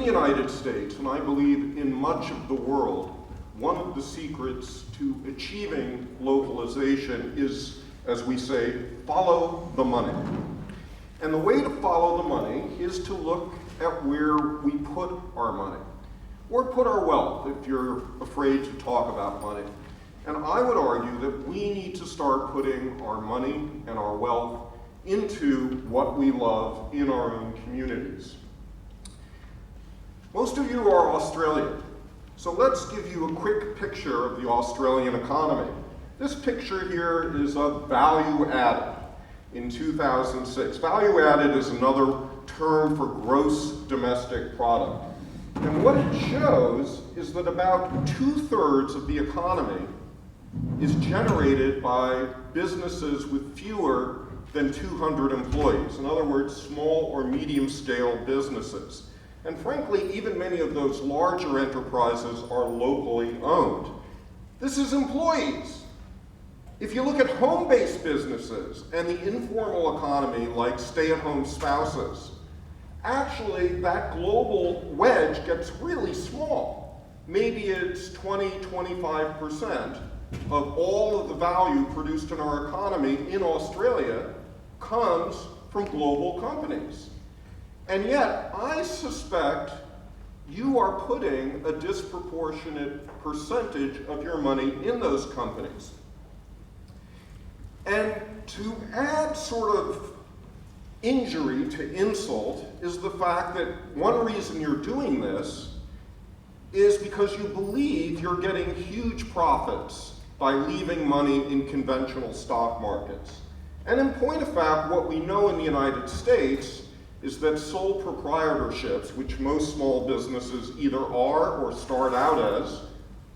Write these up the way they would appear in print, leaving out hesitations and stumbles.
United States, and I believe in much of the world, one of the secrets to achieving localization is, as we say, follow the money. And the way to follow the money is to look at where we put our money, or put our wealth, if you're afraid to talk about money. And I would argue that we need to start putting our money and our wealth into what we love in our own communities. Most of you are Australian, so let's give you a quick picture of the Australian economy. This picture here is of value added in 2006. Value added is another term for gross domestic product. And what it shows is that about 2/3 of the economy is generated by businesses with fewer than 200 employees. In other words, small or medium scale businesses. And frankly, even many of those larger enterprises are locally owned. This is employees. If you look at home-based businesses and the informal economy, like stay-at-home spouses, actually that global wedge gets really small. Maybe it's 20–25% of all of the value produced in our economy in Australia comes from global companies. And yet, I suspect you are putting a disproportionate percentage of your money in those companies. And to add sort of injury to insult is the fact that one reason you're doing this is because you believe you're getting huge profits by leaving money in conventional stock markets. And in point of fact, what we know in the United States is that sole proprietorships, which most small businesses either are or start out as,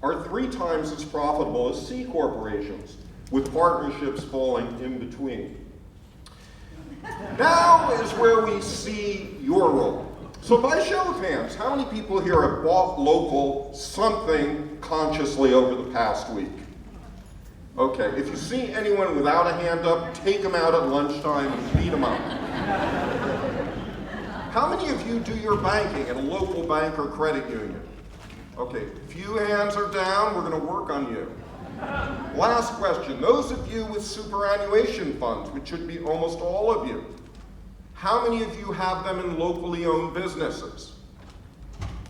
are 3 times as profitable as C corporations, with partnerships falling in between. Now is where we see your role. So by show of hands, how many people here have bought local something consciously over the past week? Okay, if you see anyone without a hand up, take them out at lunchtime and beat them up. How many of you do your banking at a local bank or credit union? Okay, few hands are down, we're going to work on you. Last question, those of you with superannuation funds, which should be almost all of you, how many of you have them in locally owned businesses?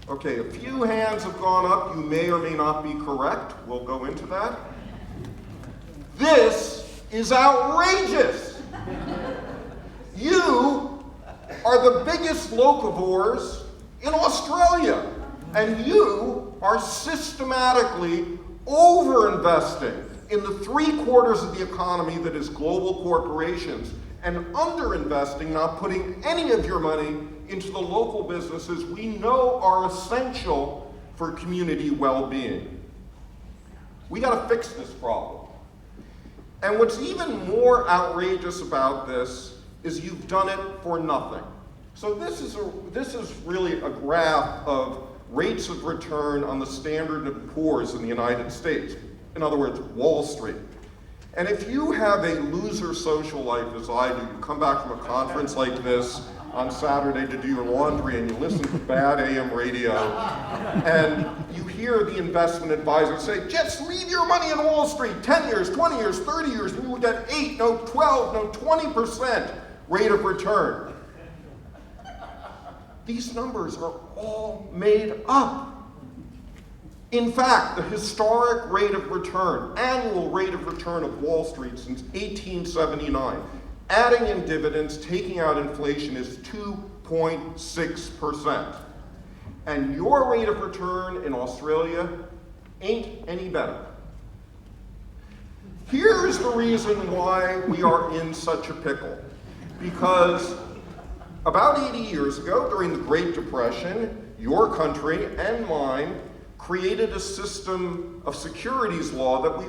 Okay, a few hands have gone up, you may or may not be correct, we'll go into that. This is outrageous! You are the biggest locavores in Australia, and you are systematically over-investing in the 3/4 of the economy that is global corporations, and under-investing, not putting any of your money into the local businesses we know are essential for community well-being. We gotta fix this problem. And what's even more outrageous about this is you've done it for nothing. So this is really a graph of rates of return on the Standard & Poor's in the United States. In other words, Wall Street. And if you have a loser social life as I do, you come back from a conference like this on Saturday to do your laundry and you listen to bad AM radio and you hear the investment advisor say, just leave your money in Wall Street, 10 years, 20 years, 30 years, and you will get 8, no 12, no 20% rate of return. These numbers are all made up. In fact, the historic rate of return, annual rate of return of Wall Street since 1879, adding in dividends, taking out inflation, is 2.6%. And your rate of return in Australia ain't any better. Here's the reason why we are in such a pickle. Because about 80 years ago, during the Great Depression, your country and mine created a system of securities law that we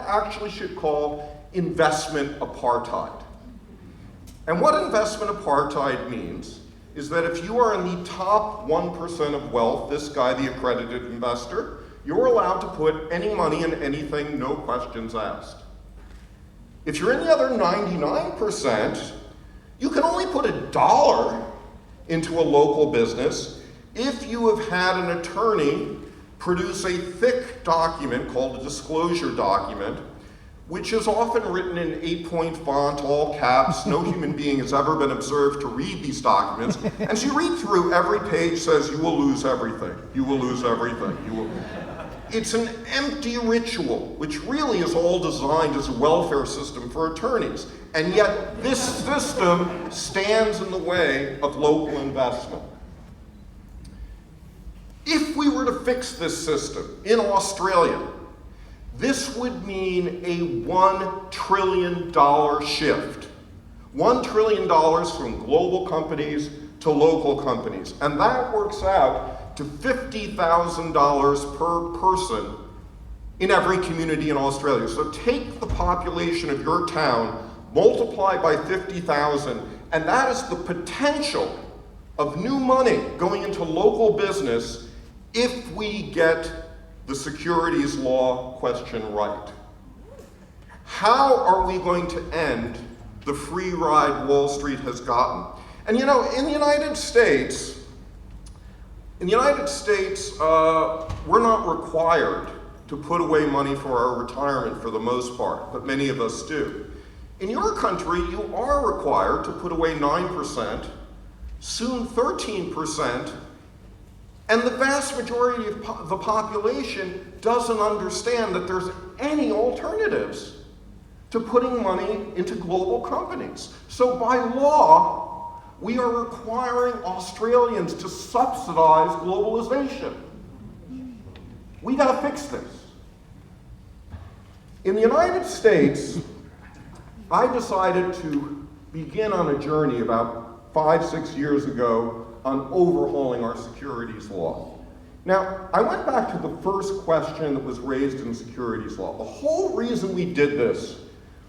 actually should call investment apartheid. And what investment apartheid means is that if you are in the top 1% of wealth, this guy, the accredited investor, you're allowed to put any money in anything, no questions asked. If you're in the other 99%, you can only put $1 into a local business, if you have had an attorney produce a thick document called a disclosure document, which is often written in 8-point font, all caps. No human being has ever been observed to read these documents. And as you read through, every page says, you will lose everything. You will lose everything. It's an empty ritual, which really is all designed as a welfare system for attorneys. And yet, this system stands in the way of local investment. If we were to fix this system in Australia, this would mean a $1 trillion shift. $1 trillion from global companies to local companies. And that works out to $50,000 per person in every community in Australia. So take the population of your town, multiply by 50,000, and that is the potential of new money going into local business if we get the securities law question right. How are we going to end the free ride Wall Street has gotten? And you know, in the United States, we're not required to put away money for our retirement for the most part, but many of us do. In your country, you are required to put away 9%, soon 13%, and the vast majority of the population doesn't understand that there's any alternatives to putting money into global companies. So by law, we are requiring Australians to subsidize globalization. We gotta fix this. In the United States, I decided to begin on a journey about 5-6 years ago on overhauling our securities law. Now, I went back to the first question that was raised in securities law. The whole reason we did this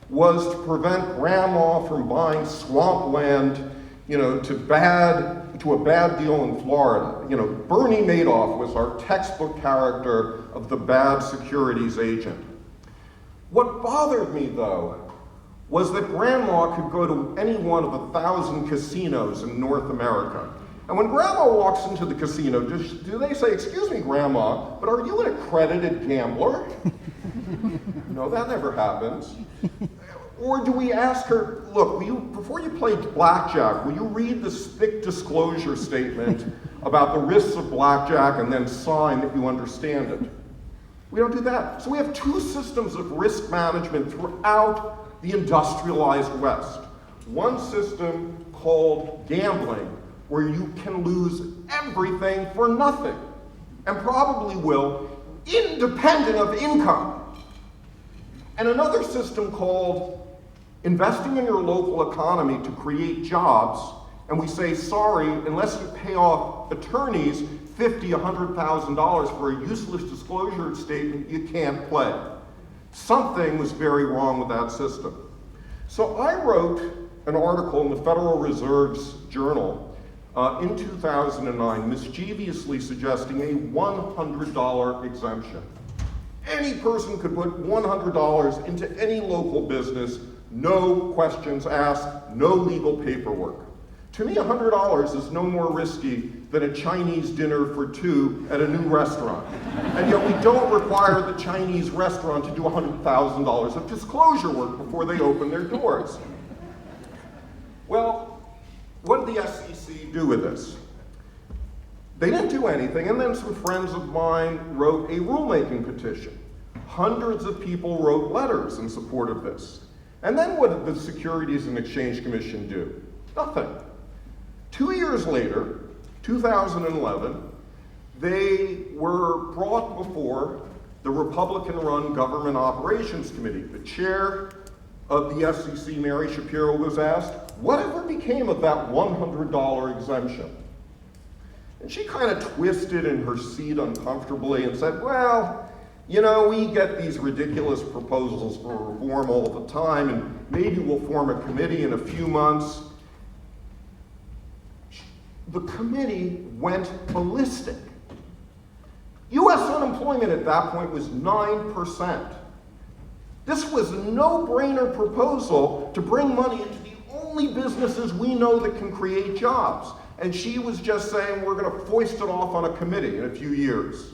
was to prevent grandma from buying swampland, to a bad deal in Florida. Bernie Madoff was our textbook character of the bad securities agent. What bothered me, though, was that grandma could go to any one of 1,000 casinos in North America. And when grandma walks into the casino, do they say, "Excuse me, grandma, but are you an accredited gambler?" No, that never happens. Or do we ask her, "Look, before you play blackjack, will you read this thick disclosure statement about the risks of blackjack and then sign that you understand it?" We don't do that. So we have two systems of risk management throughout the industrialized West. One system called gambling, where you can lose everything for nothing, and probably will, independent of income. And another system called investing in your local economy to create jobs, and we say, sorry, unless you pay off attorneys $50,000, $100,000 for a useless disclosure statement, you can't play. Something was very wrong with that system. So I wrote an article in the Federal Reserve's journal in 2009, mischievously suggesting a $100 exemption. Any person could put $100 into any local business, no questions asked, no legal paperwork. To me, $100 is no more risky than a Chinese dinner for two at a new restaurant. And yet we don't require the Chinese restaurant to do $100,000 of disclosure work before they open their doors. Well, what did the SEC do with this? They didn't do anything, and then some friends of mine wrote a rulemaking petition. Hundreds of people wrote letters in support of this. And then what did the Securities and Exchange Commission do? Nothing. 2 years later, 2011, they were brought before the Republican-run Government Operations Committee. The chair of the SEC, Mary Shapiro, was asked, whatever became of that $100 exemption? And she kind of twisted in her seat uncomfortably and said, well, we get these ridiculous proposals for reform all the time, and maybe we'll form a committee in a few months. The committee went ballistic. U.S. unemployment at that point was 9%. This was a no-brainer proposal to bring money into the only businesses we know that can create jobs. and she was just saying, we're going to foist it off on a committee in a few years.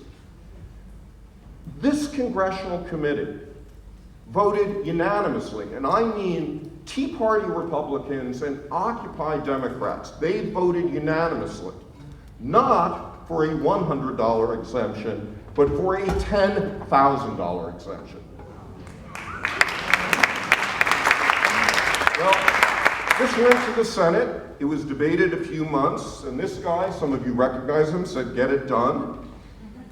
This congressional committee voted unanimously, and I mean Tea Party Republicans and Occupy Democrats. They voted unanimously, not for a $100 exemption, but for a $10,000 exemption. Well, this went to the Senate. It was debated a few months, and this guy, some of you recognize him, said, get it done.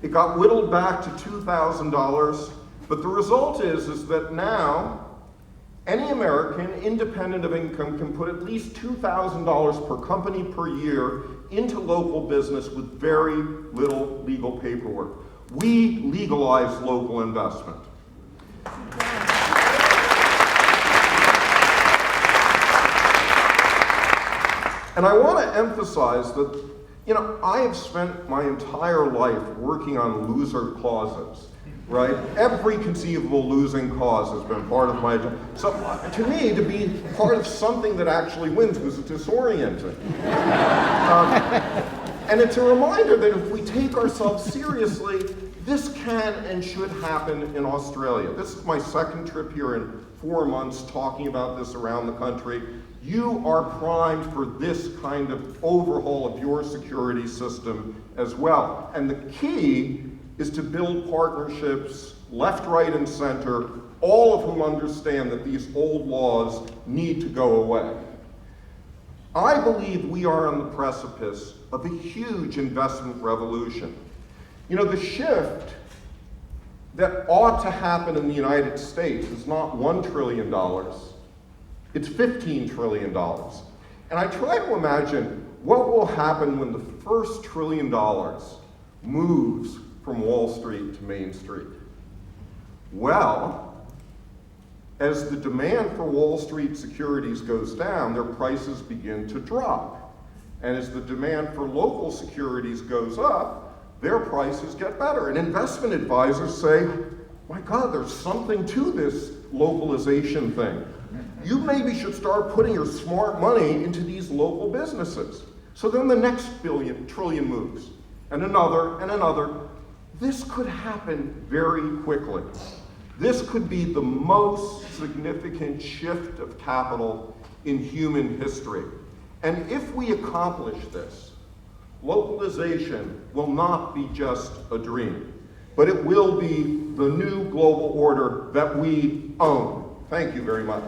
It got whittled back to $2,000, but the result is that now any American, independent of income, can put at least $2,000 per company per year into local business with very little legal paperwork. We legalize local investment. And I want to emphasize that, I have spent my entire life working on loser causes, right? Every conceivable losing cause has been part of my job. So to me, to be part of something that actually wins was disorienting. And it's a reminder that if we take ourselves seriously, this can and should happen in Australia. This is my second trip here in 4 months talking about this around the country. You are primed for this kind of overhaul of your security system as well. And the key is to build partnerships left, right, and center, all of whom understand that these old laws need to go away. I believe we are on the precipice of a huge investment revolution. The shift that ought to happen in the United States is not $1 trillion. It's $15 trillion. And I try to imagine what will happen when the first $1 trillion moves from Wall Street to Main Street. Well, as the demand for Wall Street securities goes down, their prices begin to drop. And as the demand for local securities goes up, their prices get better. And investment advisors say, my God, there's something to this localization thing. You maybe should start putting your smart money into these local businesses. So then the next trillion moves, and another, and another. This could happen very quickly. This could be the most significant shift of capital in human history. And if we accomplish this, localization will not be just a dream, but it will be the new global order that we own. Thank you very much.